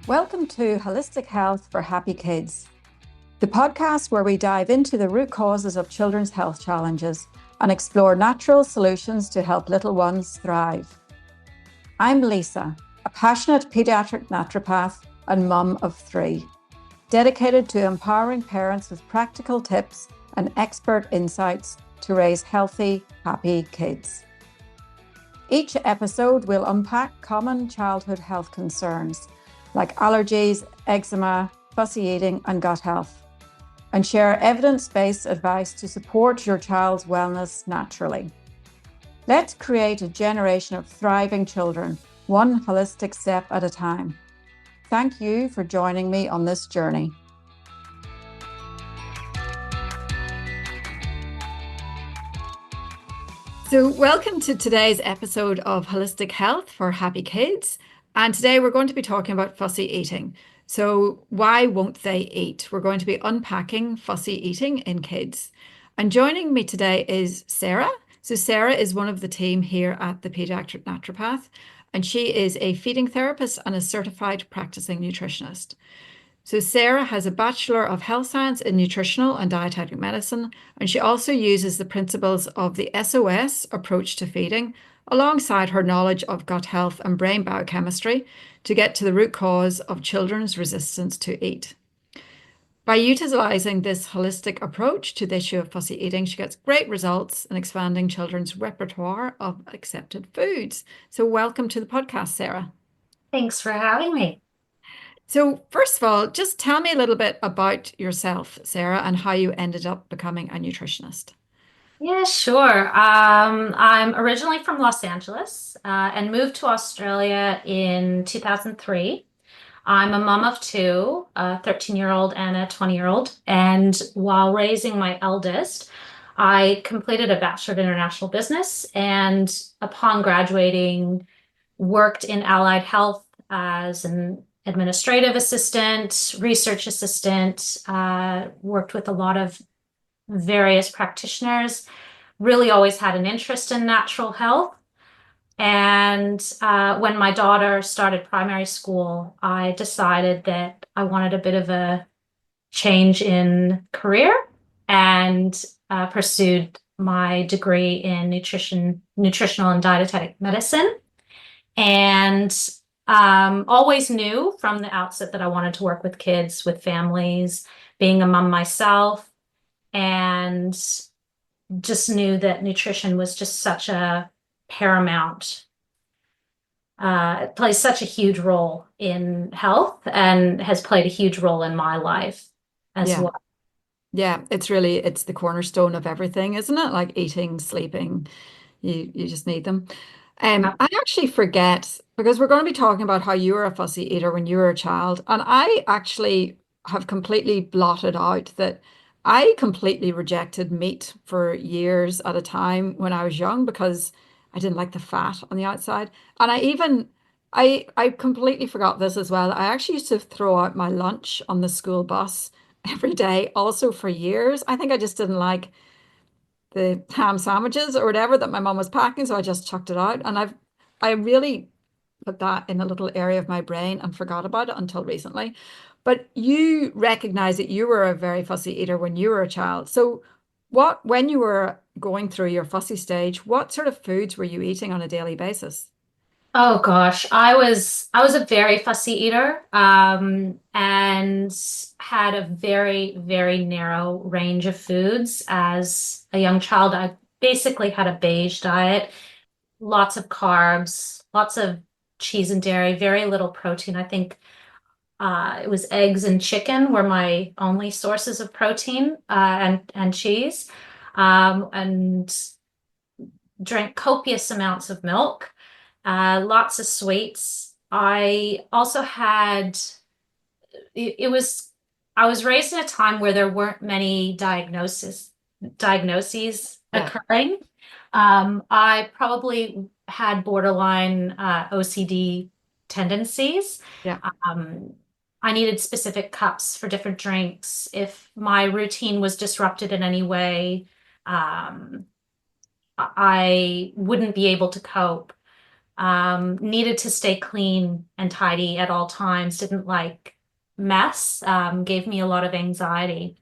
Welcome to Holistic Health for Happy Kids, the podcast where we dive into the root causes of children's health challenges and explore natural solutions to help little ones thrive. I'm Lisa, a passionate paediatric naturopath and mum of 3, dedicated to empowering parents with practical tips and expert insights to raise healthy, happy kids. Each episode will unpack common childhood health concerns like allergies, eczema, fussy eating, and gut health, and share evidence-based advice to support your child's wellness naturally. Let's create a generation of thriving children, one holistic step at a time. Thank you for joining me on this journey. So welcome to today's episode of Holistic Health for Happy Kids. And today we're going to be talking about fussy eating. So why won't they eat? We're going to be unpacking fussy eating in kids. And joining me today is Sara. So Sara is one of the team here at the Paediatric Naturopath, and she is a feeding therapist and a certified practicing nutritionist. So Sara has a Bachelor of Health Science in Nutritional and Dietetic Medicine, and she also uses the principles of the SOS approach to feeding alongside her knowledge of gut health and brain biochemistry to get to the root cause of children's resistance to eat. By utilizing this holistic approach to the issue of fussy eating, she gets great results in expanding children's repertoire of accepted foods. So welcome to the podcast, Sara. Thanks for having me. So first of all, just tell me a little bit about yourself, Sara, and how you ended up becoming a nutritionist. Yeah, sure. I'm originally from Los Angeles and moved to Australia in 2003. I'm a mom of 2, a 13-year-old and a 20-year-old. And while raising my eldest, I completed a Bachelor of International Business and upon graduating, worked in allied health as an administrative assistant, research assistant, worked with a lot of various practitioners, really always had an interest in natural health. And when my daughter started primary school, I decided that I wanted a bit of a change in career and pursued my degree in nutritional and dietetic medicine. And always knew from the outset that I wanted to work with kids, with families, being a mom myself, and just knew that nutrition was just such a paramount, it plays such a huge role in health and has played a huge role in my life as Yeah. well. Yeah, it's the cornerstone of everything, isn't it? Like eating, sleeping, you just need them. I actually forget because we're going to be talking about how you were a fussy eater when you were a child, and I actually have completely blotted out that I completely rejected meat for years at a time when I was young because I didn't like the fat on the outside. And I completely forgot this as well. I actually used to throw out my lunch on the school bus every day, also for years. I think I just didn't like the ham sandwiches or whatever that my mom was packing, so I just chucked it out. And I really put that in a little area of my brain and forgot about it until recently. But you recognize that you were a very fussy eater when you were a child. So when you were going through your fussy stage, what sort of foods were you eating on a daily basis? Oh gosh, I was a very fussy eater, and had a very narrow range of foods. As a young child, I basically had a beige diet, lots of carbs, lots of cheese and dairy, very little protein. I think it was eggs and chicken were my only sources of protein, and cheese, and drank copious amounts of milk, lots of sweets. I also had, it was, I was raised in a time where there weren't many diagnoses Yeah, occurring. I probably had borderline OCD tendencies. yeah. Um, I needed specific cups for different drinks. If my routine was disrupted in any way, I wouldn't be able to cope. needed to stay clean and tidy at all times, didn't like mess, gave me a lot of anxiety.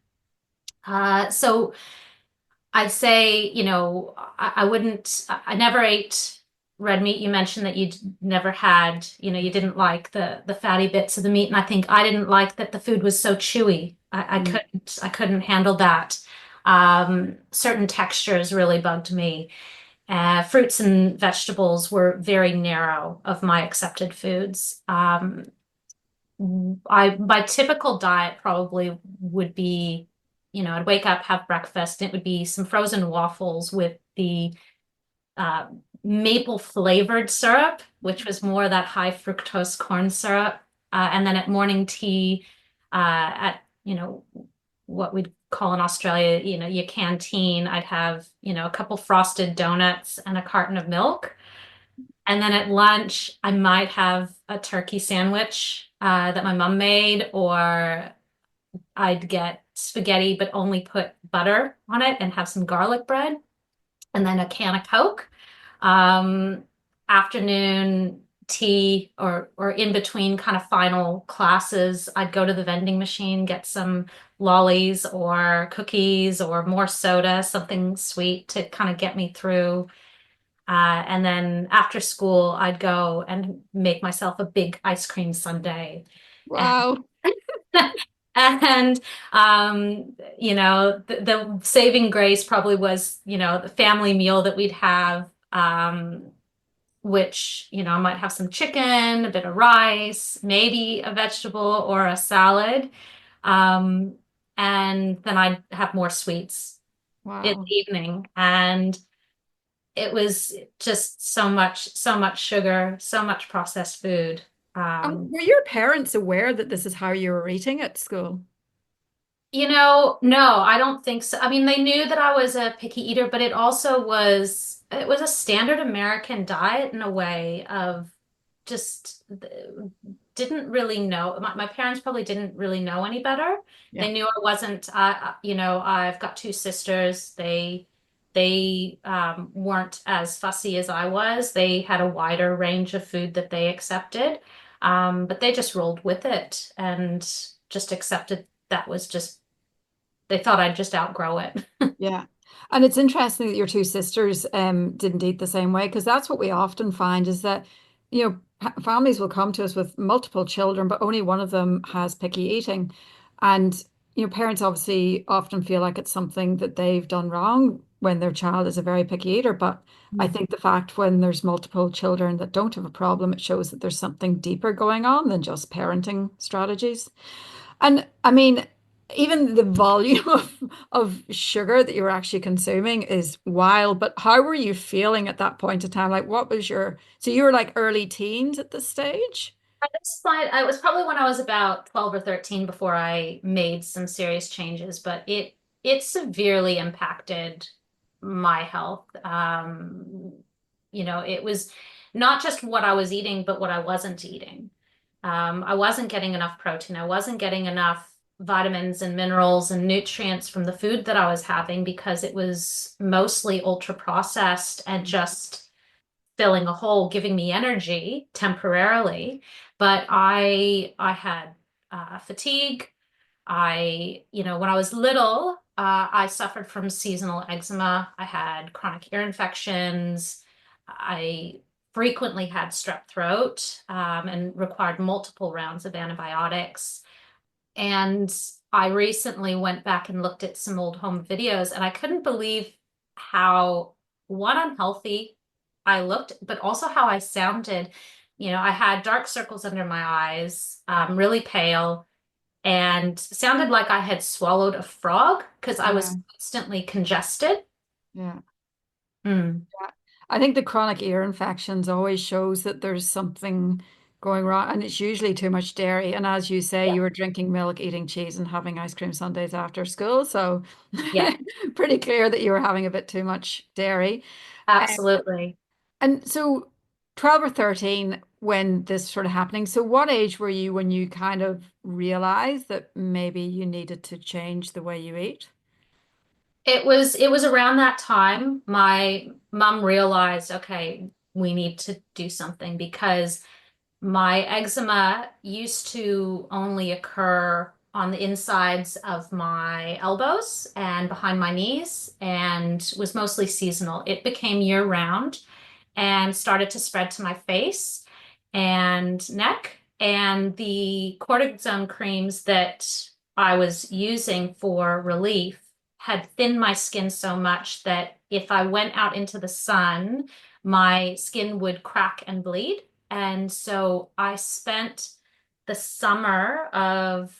So I'd say, I wouldn't, I never ate red meat. You mentioned that you'd never had, you didn't like the fatty bits of the meat. And I think I didn't like that the food was so chewy. Mm. I couldn't handle that. Certain textures really bugged me. Fruits and vegetables were very narrow of my accepted foods. My typical diet probably would be, I'd wake up, have breakfast, and it would be some frozen waffles with the uh, maple flavored syrup, which was more that high fructose corn syrup. And then at morning tea, at, what we'd call in Australia, your canteen, I'd have, a couple frosted donuts and a carton of milk. And then at lunch, I might have a turkey sandwich that my mom made, or I'd get spaghetti, but only put butter on it and have some garlic bread, and then a can of Coke. Um, Afternoon tea or in between kind of final classes, I'd go to the vending machine, get some lollies or cookies or more soda, something sweet to kind of get me through. And then after school, I'd go and make myself a big ice cream sundae. And, Wow. and the saving grace probably was, the family meal that we'd have, which, I might have some chicken, a bit of rice, maybe a vegetable or a salad. Um, and then I'd have more sweets in Wow. the evening. And it was just so much sugar, so much processed food. Um, Were your parents aware that this is how you were eating at school? no, I don't think so. I mean, they knew that I was a picky eater, but it was a standard American diet in a way of just didn't really know. My parents probably didn't really know any better. Yeah. They knew I wasn't, I've got two sisters. They weren't as fussy as I was. They had a wider range of food that they accepted. But they just rolled with it and just accepted that was just, they thought I'd just outgrow it. Yeah. And it's interesting that your two sisters didn't eat the same way because that's what we often find is that, families will come to us with multiple children, but only one of them has picky eating. And, parents obviously often feel like it's something that they've done wrong when their child is a very picky eater. But I think the fact when there's multiple children that don't have a problem, it shows that there's something deeper going on than just parenting strategies. And I mean, even the volume of sugar that you were actually consuming is wild. But how were you feeling at that point in time? Like, what was so you were like early teens at this stage? At this point, it was probably when I was about 12 or 13 before I made some serious changes, but it severely impacted my health. It was not just what I was eating, but what I wasn't eating. I wasn't getting enough protein. I wasn't getting enough vitamins and minerals and nutrients from the food that I was having because it was mostly ultra processed and just filling a hole, giving me energy temporarily. But I had fatigue. When I was little, I suffered from seasonal eczema. I had chronic ear infections. I frequently had strep throat, and required multiple rounds of antibiotics. And I recently went back and looked at some old home videos, and I couldn't believe how, one, unhealthy I looked, but also how I sounded. I had dark circles under my eyes, really pale, and sounded like I had swallowed a frog because I Yeah, was constantly congested. yeah. Mm. Yeah. I think the chronic ear infections always shows that there's something going wrong, and it's usually too much dairy. And as you say, Yeah, you were drinking milk, eating cheese, and having ice cream sundaes after school, so yeah, pretty clear that you were having a bit too much dairy. absolutely. And so 12 or 13 when this sort of happening. So what age were you when you kind of realized that maybe you needed to change the way you eat? It was around that time my mom realized, okay, we need to do something because my eczema used to only occur on the insides of my elbows and behind my knees and was mostly seasonal. It became year round and started to spread to my face and neck. And the cortisone creams that I was using for relief had thinned my skin so much that if I went out into the sun, my skin would crack and bleed. And so I spent the summer of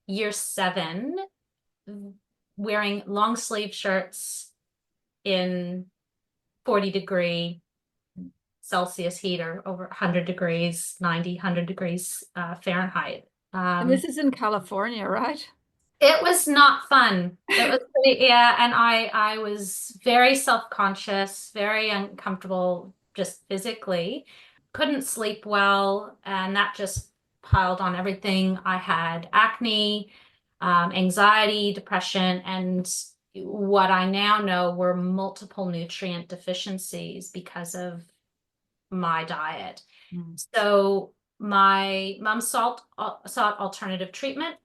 year 7 wearing long sleeve shirts in 40-degree Celsius heat or over 100 degrees, 90, 100 degrees Fahrenheit. And Um, this is in California, right? it was not fun. It was pretty, yeah, and I was very self-conscious, very uncomfortable just physically. Couldn't sleep well, and that just piled on everything. I had acne, anxiety, depression, and what I now know were multiple nutrient deficiencies because of my diet. Mm. So my mom sought alternative treatment.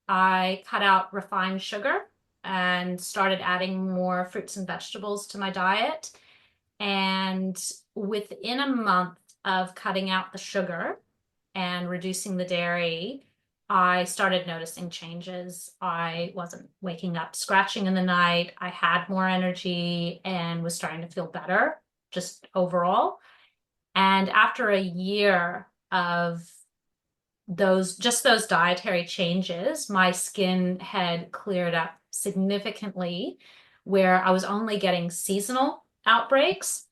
I cut out refined sugar and started adding more fruits and vegetables to my diet. And within a month of cutting out the sugar and reducing the dairy, I started noticing changes. I wasn't waking up scratching in the night. I had more energy and was starting to feel better just overall. And after a year of those dietary changes, my skin had cleared up significantly where I was only getting seasonal outbreaks.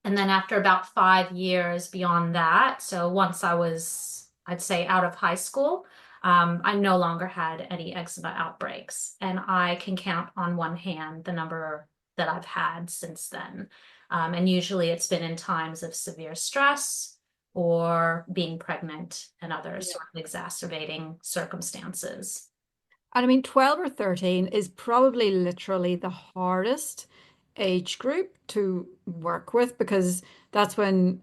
And then after about 5 years beyond that, so once I was, I'd say, out of high school, I no longer had any eczema outbreaks. And I can count on one hand the number that I've had since then. And usually it's been in times of severe stress or being pregnant and other Yeah. sort of exacerbating circumstances. And I mean, 12 or 13 is probably literally the hardest age group to work with because that's when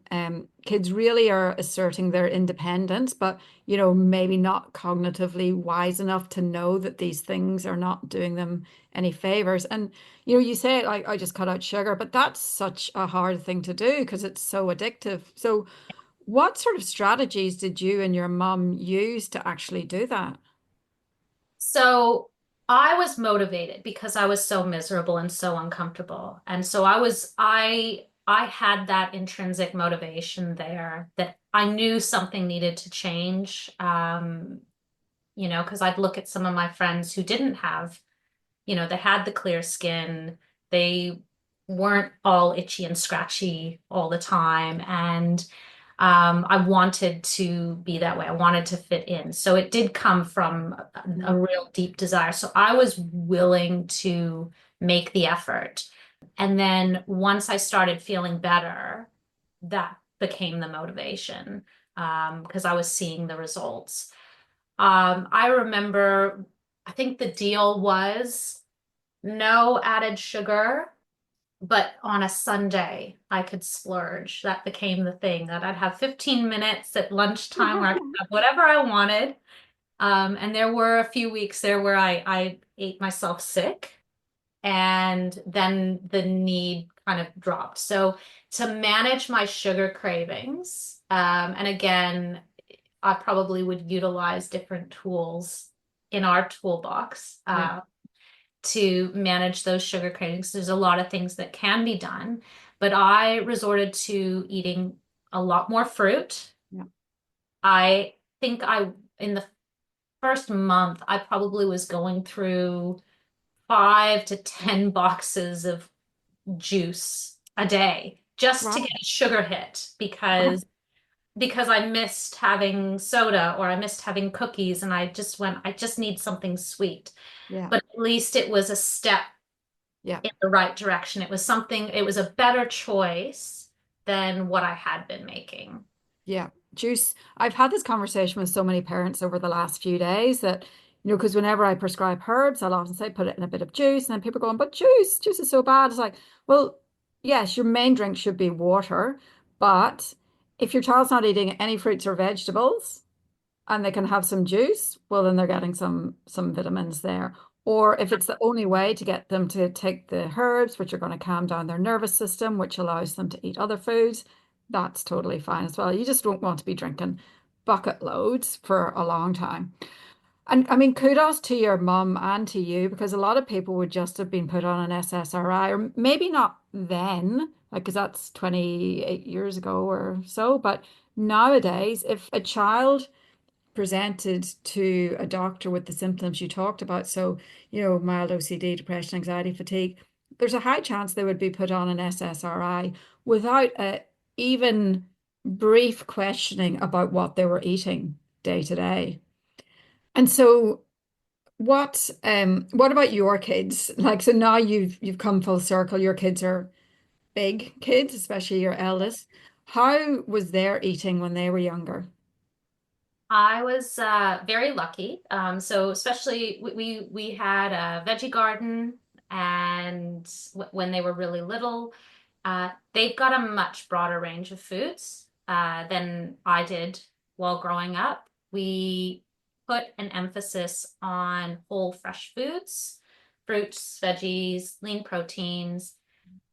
kids really are asserting their independence, but, maybe not cognitively wise enough to know that these things are not doing them any favors. And, you say, like, I just cut out sugar, but that's such a hard thing to do because it's so addictive. So, what sort of strategies did you and your mum use to actually do that? So I was motivated because I was so miserable and so uncomfortable. And so I had that intrinsic motivation there that I knew something needed to change. Because I'd look at some of my friends who didn't have, they had the clear skin. They weren't all itchy and scratchy all the time. And I wanted to be that way. I wanted to fit in. So it did come from a Mm. real deep desire. So I was willing to make the effort. And then once I started feeling better, that became the motivation because I was seeing the results. I remember, I think the deal was no added sugar, but on a Sunday, I could splurge. That became the thing that I'd have 15 minutes at lunchtime where I could have whatever I wanted. And there were a few weeks there where I ate myself sick, and then the need kind of dropped. So to manage my sugar cravings, and again, I probably would utilize different tools in our toolbox. Yeah, To manage those sugar cravings. There's a lot of things that can be done, but I resorted to eating a lot more fruit. yeah. I think in the first month, I probably was going through 5 to 10 boxes of juice a day just to get Wow. a sugar hit Wow. because I missed having soda or I missed having cookies and I just need something sweet. Yeah, But at least it was a step yeah, in the right direction. It was a better choice than what I had been making. yeah. Juice. I've had this conversation with so many parents over the last few days that, because whenever I prescribe herbs, I'll often say put it in a bit of juice, and then people are going, but juice is so bad. It's like, well, yes, your main drink should be water, But if your child's not eating any fruits or vegetables and they can have some juice, well, then they're getting some vitamins there. Or if it's the only way to get them to take the herbs, which are going to calm down their nervous system, which allows them to eat other foods, that's totally fine as well. You just don't want to be drinking bucket loads for a long time. And I mean, kudos to your mum and to you because a lot of people would just have been put on an SSRI, or maybe not then, like, because that's 28 years ago or so. But nowadays, if a child presented to a doctor with the symptoms you talked about, so, mild OCD, depression, anxiety, fatigue, there's a high chance they would be put on an SSRI without a even brief questioning about what they were eating day to day. And so what about your kids? Like so now you've come full circle. Your kids are big kids, especially your eldest. How was their eating when they were younger? I was very lucky. So especially we had a veggie garden, and when they were really little, they've got a much broader range of foods than I did while growing up. We put an emphasis on whole fresh foods, fruits, veggies, lean proteins.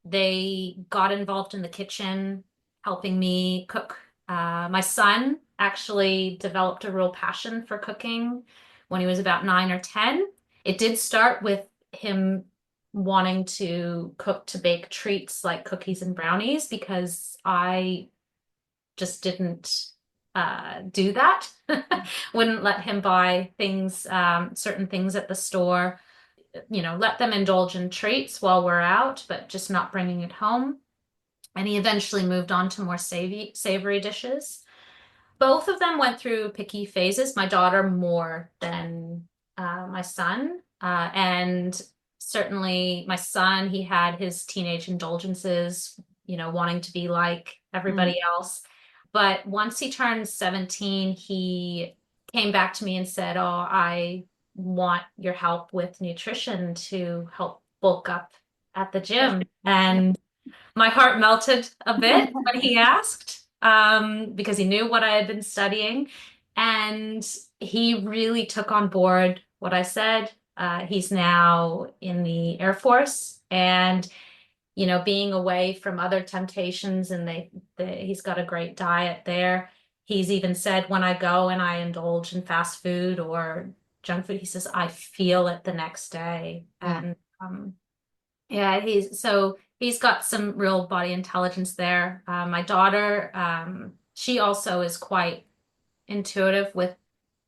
They got involved in the kitchen, helping me cook. My son actually developed a real passion for cooking when he was about 9 or 10. It did start with him wanting to cook to bake treats like cookies and brownies because I just didn't do that. Wouldn't let him buy things, certain things at the store, let them indulge in treats while we're out, but just not bringing it home. And he eventually moved on to more savory dishes. Both of them went through picky phases. My daughter more than my son. And certainly my son, he had his teenage indulgences, wanting to be like Mm, everybody else. But once he turned 17, he came back to me and said, "Oh, I want your help with nutrition to help bulk up at the yeah. gym." Yeah. And my heart melted a bit when he asked, because he knew what I had been studying. And he really took on board what I said. He's now in the Air Force, and being away from other temptations, and he's got a great diet there. He's even said when I go and I indulge in fast food or junk food, he says I feel it the next day. Yeah. And yeah, he's got some real body intelligence there. My daughter, she also is quite intuitive with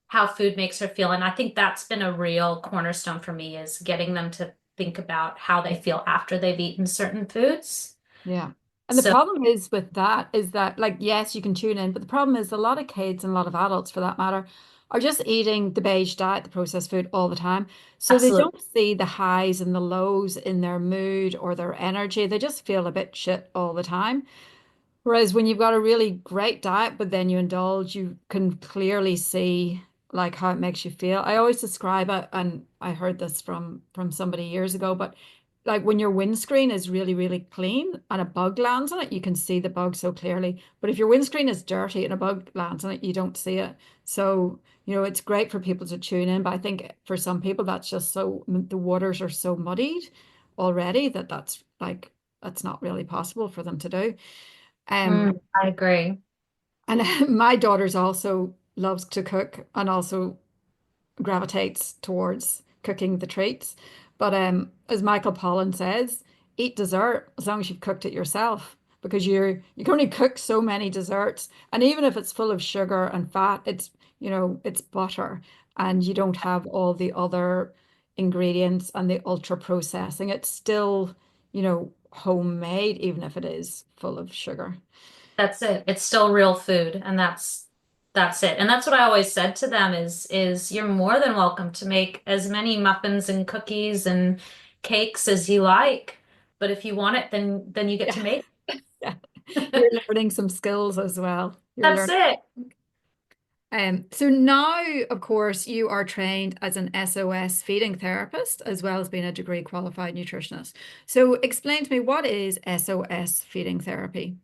how food makes her feel, and I think that's been a real cornerstone for me is getting them to think about how they feel after they've eaten certain foods. Yeah. And the So problem is with that is that, like, yes, you can tune in, but the problem is a lot of kids and a lot of adults for that matter are just eating the beige diet, the processed food all the time. So they absolutely. don't see the highs and the lows in their mood or their energy. They just feel a bit shit all the time. Whereas when you've got a really great diet, but then you indulge, you can clearly see like how it makes you feel. I always describe it, and I heard this from somebody years ago, but like when your windscreen is really, really clean and a bug lands on it, you can see the bug so clearly. But if your windscreen is dirty and a bug lands on it, you don't see it. So, it's great for people to tune in, but I think for some people that's just so the waters are so muddied already that that's not really possible for them to do. Um, I agree. and my daughter's also loves to cook and also gravitates towards cooking the treats. But as Michael Pollan says, eat dessert as long as you've cooked it yourself, because you can only cook so many desserts. And even if it's full of sugar and fat, it's butter, and you don't have all the other ingredients and the ultra processing. It's still, homemade, even if it is full of sugar. That's it. It's still real food, and that's it. And that's what I always said to them is you're more than welcome to make as many muffins and cookies and cakes as you like. But if you want it, then you get to Yeah. make Yeah. You're it. learning some skills as well. You're That's learning. it. So now, of course, you are trained as an SOS feeding therapist as well as being a degree qualified nutritionist. So explain to me, what is SOS feeding therapy?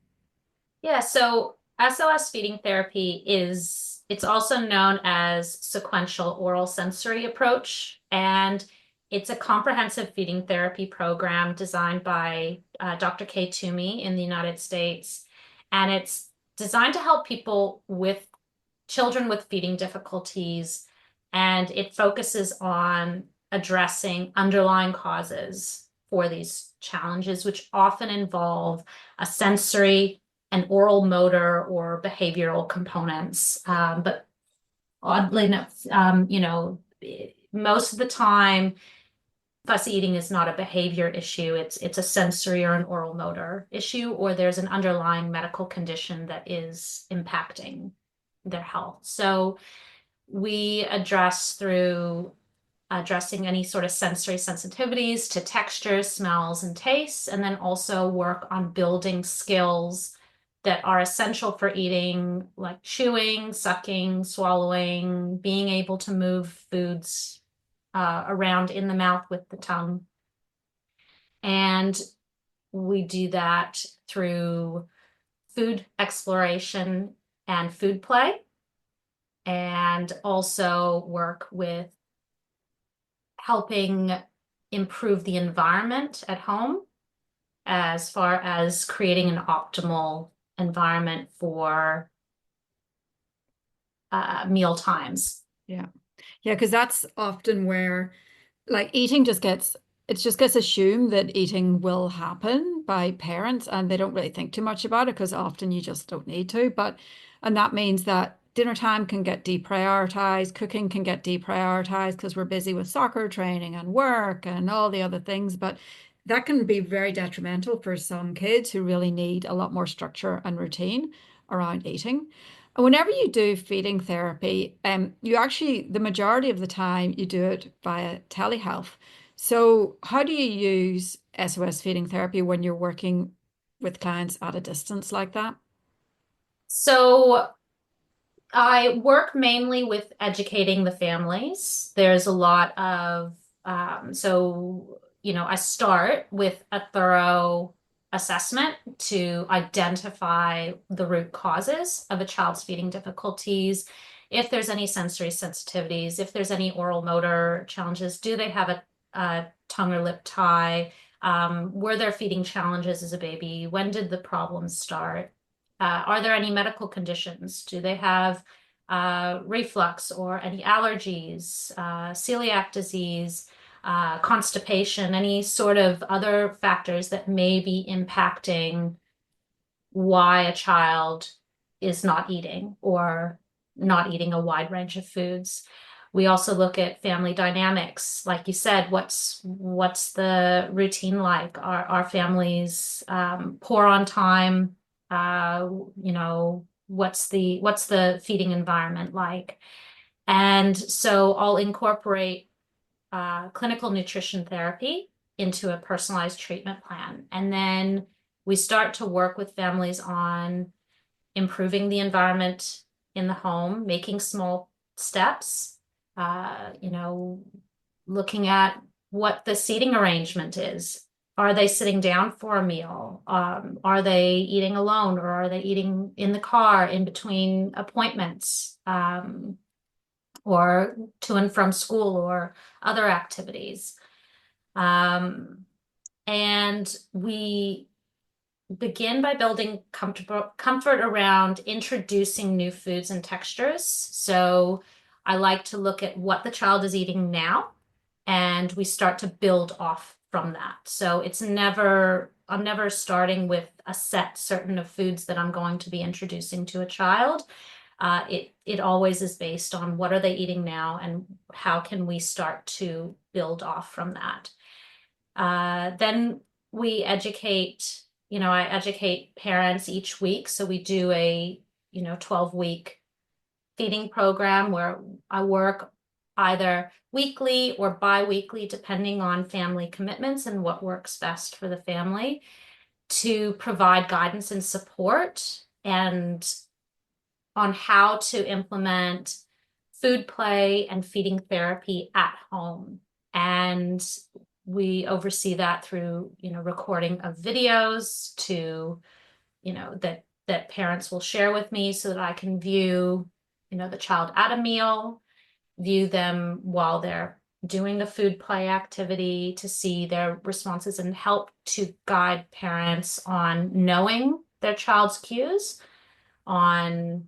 Yeah, so SOS feeding therapy it's also known as sequential oral sensory approach, and it's a comprehensive feeding therapy program designed by Dr. Kay Toomey in the United States. And it's designed to help people with children with feeding difficulties, and it focuses on addressing underlying causes for these challenges, which often involve a sensory and oral motor or behavioral components. But oddly enough, most of the time, fussy eating is not a behavior issue. It's a sensory or an oral motor issue, or there's an underlying medical condition that is impacting their health. So we address through addressing any sort of sensory sensitivities to textures, smells, and tastes, and then also work on building skills that are essential for eating, like chewing, sucking, swallowing, being able to move foods around in the mouth with the tongue. And we do that through food exploration and food play, and also work with helping improve the environment at home as far as creating an optimal environment for meal times. Yeah. Yeah, because that's often where like eating just gets it just gets assumed that eating will happen by parents and they don't really think too much about it because often you just don't need to. But and that means that dinner time can get deprioritized, cooking can get deprioritized because we're busy with soccer training and work and all the other things. But that can be very detrimental for some kids who really need a lot more structure and routine around eating. And whenever you do feeding therapy, you actually, the majority of the time, you do it via telehealth. So, how do you use SOS feeding therapy when you're working with clients at a distance like that? So I work mainly with educating the families. There's a lot of, I start with a thorough assessment to identify the root causes of a child's feeding difficulties. If there's any sensory sensitivities, if there's any oral motor challenges, do they have a tongue or lip tie? Were there feeding challenges as a baby? When did the problems start? Are there any medical conditions? Do they have reflux or any allergies, celiac disease, constipation, any sort of other factors that may be impacting why a child is not eating or not eating a wide range of foods. We also look at family dynamics. Like you said, what's the routine like? Are families poor on time? What's the feeding environment like? And so I'll incorporate clinical nutrition therapy into a personalized treatment plan. And then we start to work with families on improving the environment in the home, making small steps, uh, you know, looking at what the seating arrangement is. Are they sitting down for a meal? Are they eating alone or are they eating in the car in between appointments, or to and from school or other activities? Um, and we begin by building comfort around introducing new foods and textures. So I like to look at what the child is eating now, and we start to build off from that. So I'm never starting with a set certain of foods that I'm going to be introducing to a child. It always is based on what are they eating now and how can we start to build off from that. Then we I educate parents each week. So we do a 12-week feeding program where I work either weekly or bi-weekly, depending on family commitments and what works best for the family, to provide guidance and support and on how to implement food play and feeding therapy at home. And we oversee that through, recording of videos to, that that parents will share with me so that I can view, the child at a meal, view them while they're doing the food play activity to see their responses and help to guide parents on knowing their child's cues, on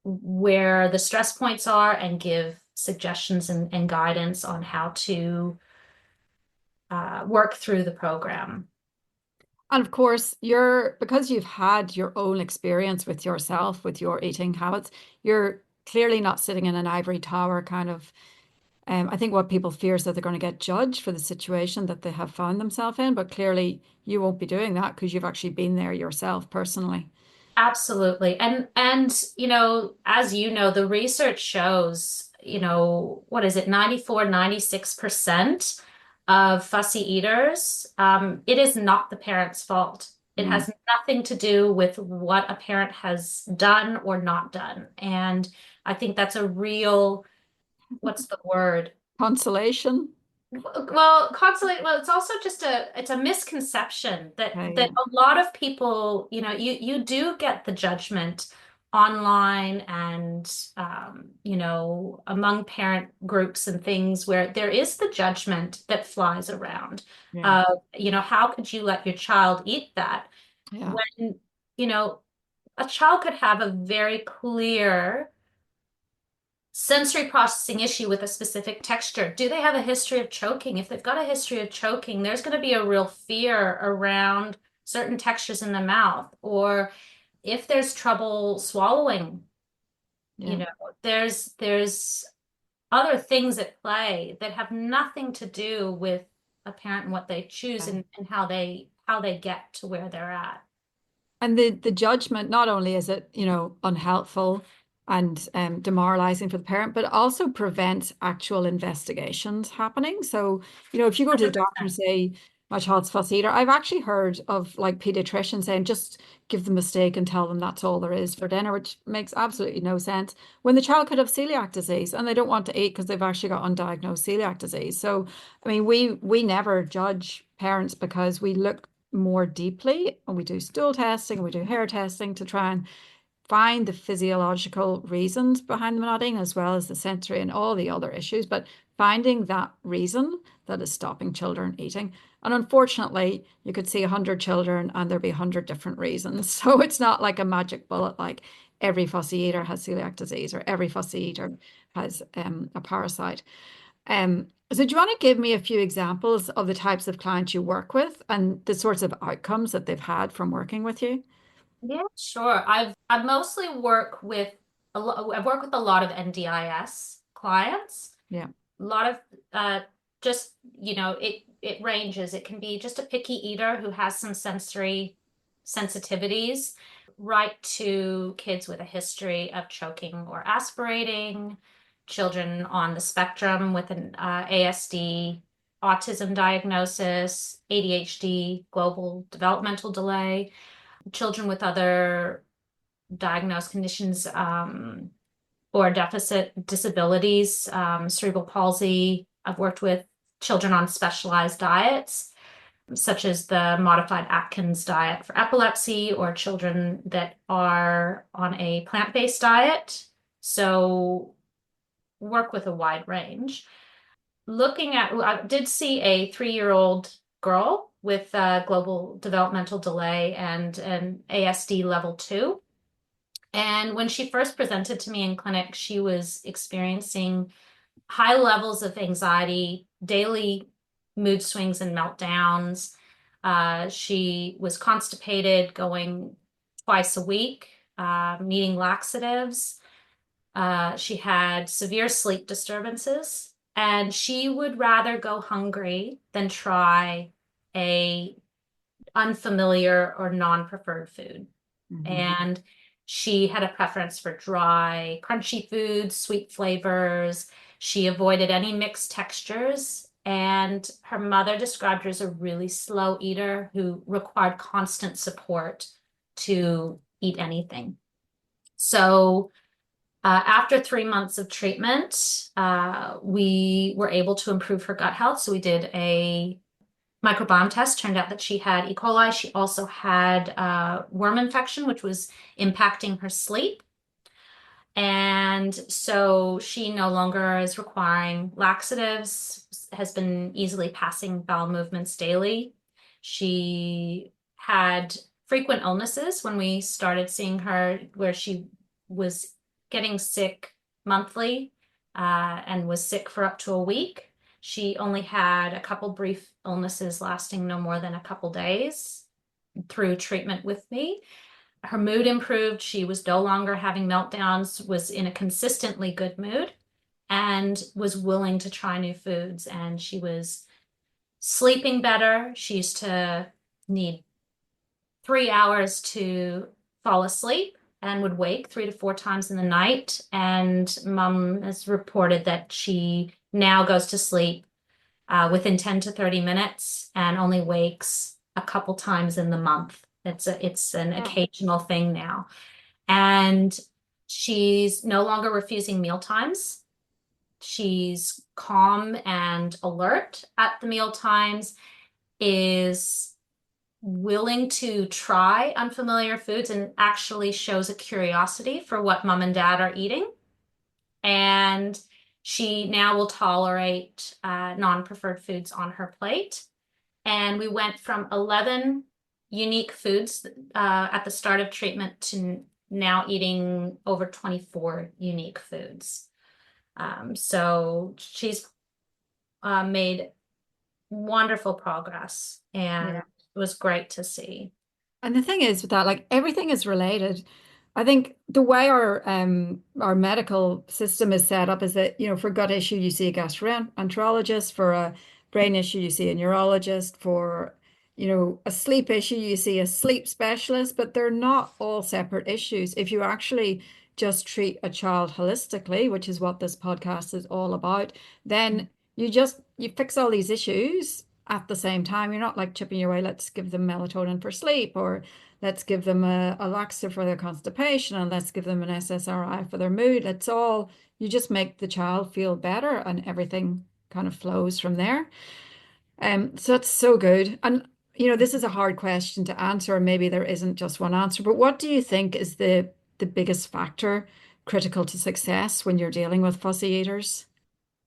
where the stress points are, and give suggestions and guidance on how to work through the program. And of course, you're because you've had your own experience with yourself, with your eating habits, you're clearly not sitting in an ivory tower kind of. I think what people fear is that they're going to get judged for the situation that they have found themselves in, but clearly you won't be doing that because you've actually been there yourself personally. Absolutely. And as you know, the research shows, what is it, 94, 96% of fussy eaters, it is not the parent's fault. It Mm. has nothing to do with what a parent has done or not done. And I think that's a real, what's the word? Consolation. Well, constantly, well, it's also just it's a misconception that Okay, that yeah, a lot of people, you do get the judgment online and among parent groups and things where there is the judgment that flies around. yeah, How could you let your child eat that yeah, when, you know, a child could have a very clear sensory processing issue with a specific texture. Do they have a history of choking? If they've got a history of choking, there's going to be a real fear around certain textures in the mouth. Or if there's trouble swallowing, you yeah. know, there's other things at play that have nothing to do with a parent and what they choose Yeah. and how they get to where they're at. And the judgment, not only is it, unhelpful and demoralizing for the parent, but also prevents actual investigations happening. So, if you go to the doctor and 100%. say, my child's fussy eater, I've actually heard of like pediatricians saying, just give them a steak and tell them that's all there is for dinner, which makes absolutely no sense when the child could have celiac disease and they don't want to eat because they've actually got undiagnosed celiac disease. So, I mean, we never judge parents because we look more deeply and we do stool testing and we do hair testing to try and find the physiological reasons behind them not eating as well as the sensory and all the other issues, but finding that reason that is stopping children eating. And unfortunately, you could see 100 children and there'd be 100 different reasons. So it's not like a magic bullet, like every fussy eater has celiac disease or every fussy eater has a parasite. So do you want to give me a few examples of the types of clients you work with and the sorts of outcomes that they've had from working with you? Yeah, sure. I've mostly work with I've worked with a lot of NDIS clients. Yeah. A lot of just, it ranges. It can be just a picky eater who has some sensory sensitivities, right to kids with a history of choking or aspirating, children on the spectrum with an ASD, autism diagnosis, ADHD, global developmental delay, children with other diagnosed conditions or deficit disabilities, cerebral palsy. I've worked with children on specialized diets, such as the modified Atkins diet for epilepsy, or children that are on a plant-based diet. So work with a wide range. I did see a 3-year-old girl with global developmental delay and an ASD level 2. And when she first presented to me in clinic, she was experiencing high levels of anxiety, daily mood swings and meltdowns. She was constipated, going twice a week, needing laxatives. She had severe sleep disturbances, and she would rather go hungry than try a unfamiliar or non-preferred food. Hmm. And she had a preference for dry, crunchy foods, sweet flavors. She avoided any mixed textures. And her mother described her as a really slow eater who required constant support to eat anything. So, after 3 months of treatment, we were able to improve her gut health. So we did a microbiome test turned out that she had E. coli. She also had worm infection, which was impacting her sleep. And so she no longer is requiring laxatives, has been easily passing bowel movements daily. She had frequent illnesses when we started seeing her, where she was getting sick monthly, and was sick for up to a week. She only had a couple brief illnesses lasting no more than a couple days through treatment with me. Her mood improved. She was no longer having meltdowns, was in a consistently good mood, and was willing to try new foods. And she was sleeping better. She used to need 3 hours to fall asleep and would wake 3 to 4 times in the night. And mom has reported that she now goes to sleep within 10 to 30 minutes and only wakes a couple times in the month. It's an Oh, occasional thing now. And she's no longer refusing meal times. She's calm and alert at the meal times, is willing to try unfamiliar foods, and actually shows a curiosity for what mom and dad are eating. And she now will tolerate non-preferred foods on her plate. And we went from 11 unique foods at the start of treatment to now eating over 24 unique foods. So she's made wonderful progress, and yeah. it was great to see. And the thing is with that, like everything is related. I think the way our medical system is set up is that, for gut issue, you see a gastroenterologist, for a brain issue, you see a neurologist, for, a sleep issue, you see a sleep specialist, but they're not all separate issues. If you actually just treat a child holistically, which is what this podcast is all about, then you fix all these issues at the same time. You're not like chipping away, let's give them melatonin for sleep, or let's give them a laxative for their constipation, and let's give them an SSRI for their mood. It's all, you just make the child feel better and everything kind of flows from there. So it's so good. And, this is a hard question to answer, and maybe there isn't just one answer, but what do you think is the biggest factor critical to success when you're dealing with fussy eaters?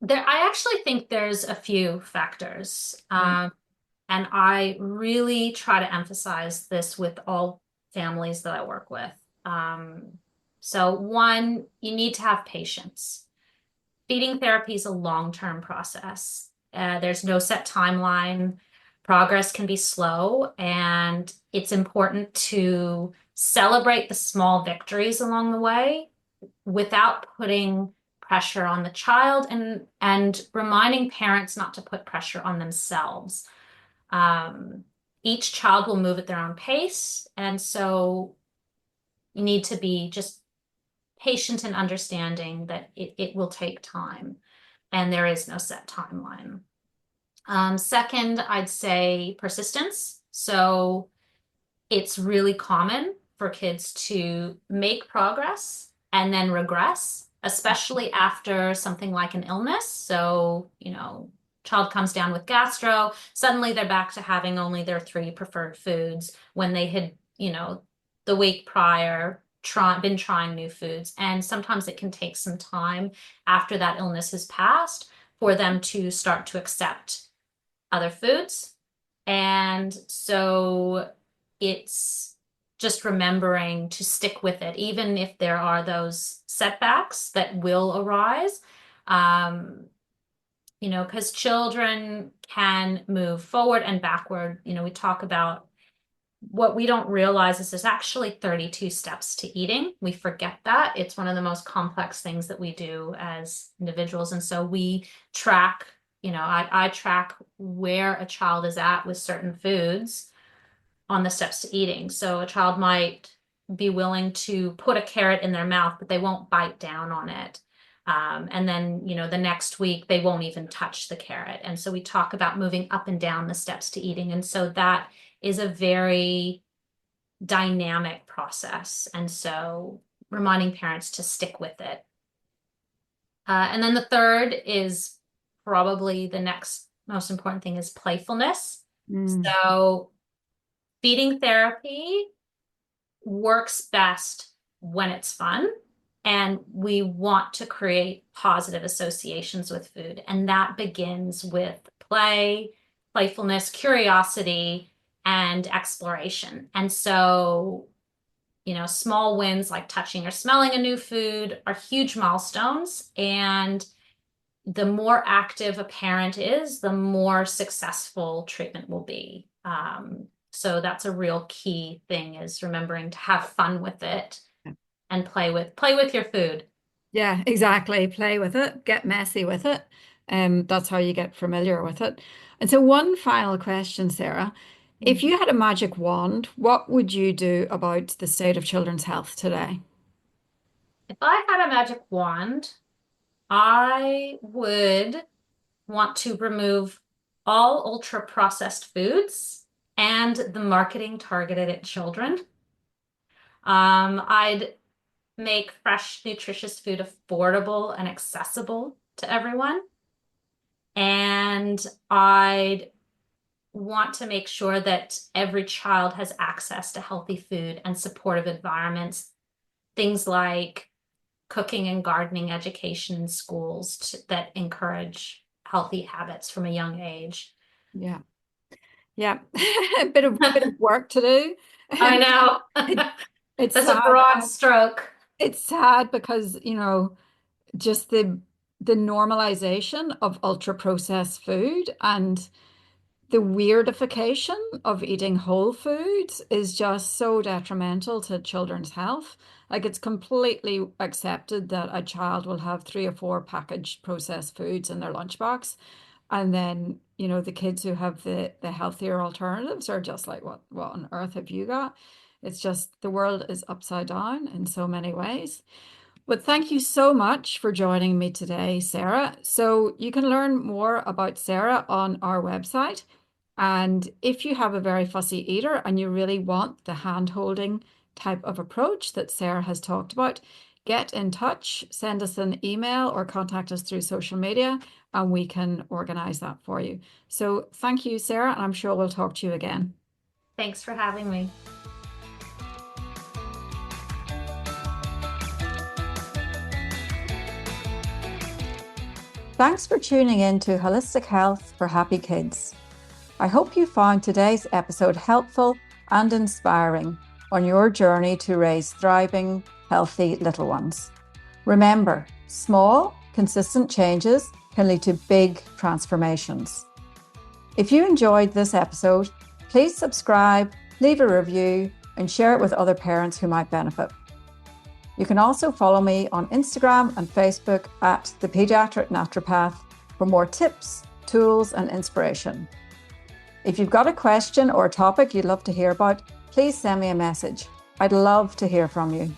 I actually think there's a few factors. Mm, And I really try to emphasize this with all families that I work with. So one, you need to have patience. Feeding therapy is a long-term process. There's no set timeline. Progress can be slow, and it's important to celebrate the small victories along the way without putting pressure on the child, and reminding parents not to put pressure on themselves. Um, each child will move at their own pace, and so you need to be just patient and understanding that it will take time, and there is no set timeline. Second, I'd say persistence. So it's really common for kids to make progress and then regress, especially after something like an illness. So, child comes down with gastro, suddenly they're back to having only their three preferred foods when they had, the week prior been trying new foods. And sometimes it can take some time after that illness has passed for them to start to accept other foods. And so it's just remembering to stick with it, even if there are those setbacks that will arise. Because children can move forward and backward. We talk about, what we don't realize is there's actually 32 steps to eating. We forget that. It's one of the most complex things that we do as individuals. And so we track, I track where a child is at with certain foods on the steps to eating. So a child might be willing to put a carrot in their mouth, but they won't bite down on it. And then, the next week they won't even touch the carrot. And so we talk about moving up and down the steps to eating. And so that is a very dynamic process. And so reminding parents to stick with it. And then the third is probably the next most important thing, is playfulness. Mm. So feeding therapy works best when it's fun. And we want to create positive associations with food. And that begins with play, playfulness, curiosity, and exploration. And so, small wins like touching or smelling a new food are huge milestones. And the more active a parent is, the more successful treatment will be. So that's a real key thing, is remembering to have fun with it and play with your food. Yeah, exactly. Play with it, get messy with it. That's how you get familiar with it. And so one final question, Sarah. If Mm. you had a magic wand, what would you do about the state of children's health today? If I had a magic wand, I would want to remove all ultra processed foods and the marketing targeted at children. I'd make fresh, nutritious food affordable and accessible to everyone. And I'd want to make sure that every child has access to healthy food and supportive environments, things like cooking and gardening education in schools that encourage healthy habits from a young age. Yeah. Yeah. A bit of work to do. I know. It, it's That's a sad. broad stroke. It's sad because, just the normalization of ultra processed food and the weirdification of eating whole foods is just so detrimental to children's health. Like it's completely accepted that a child will have three or four packaged processed foods in their lunchbox. And then, the kids who have the healthier alternatives are just like, what on earth have you got? It's just the world is upside down in so many ways. But thank you so much for joining me today, Sarah. So you can learn more about Sarah on our website. And if you have a very fussy eater and you really want the hand-holding type of approach that Sarah has talked about, get in touch, send us an email or contact us through social media, and we can organize that for you. So thank you, Sarah, and I'm sure we'll talk to you again. Thanks for having me. Thanks for tuning in to Holistic Health for Happy Kids. I hope you found today's episode helpful and inspiring on your journey to raise thriving, healthy little ones. Remember, small, consistent changes can lead to big transformations. If you enjoyed this episode, please subscribe, leave a review, and share it with other parents who might benefit. You can also follow me on Instagram and Facebook at the Paediatric Naturopath for more tips, tools, and inspiration. If you've got a question or a topic you'd love to hear about, please send me a message. I'd love to hear from you.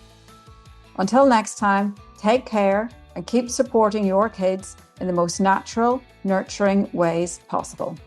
Until next time, take care and keep supporting your kids in the most natural, nurturing ways possible.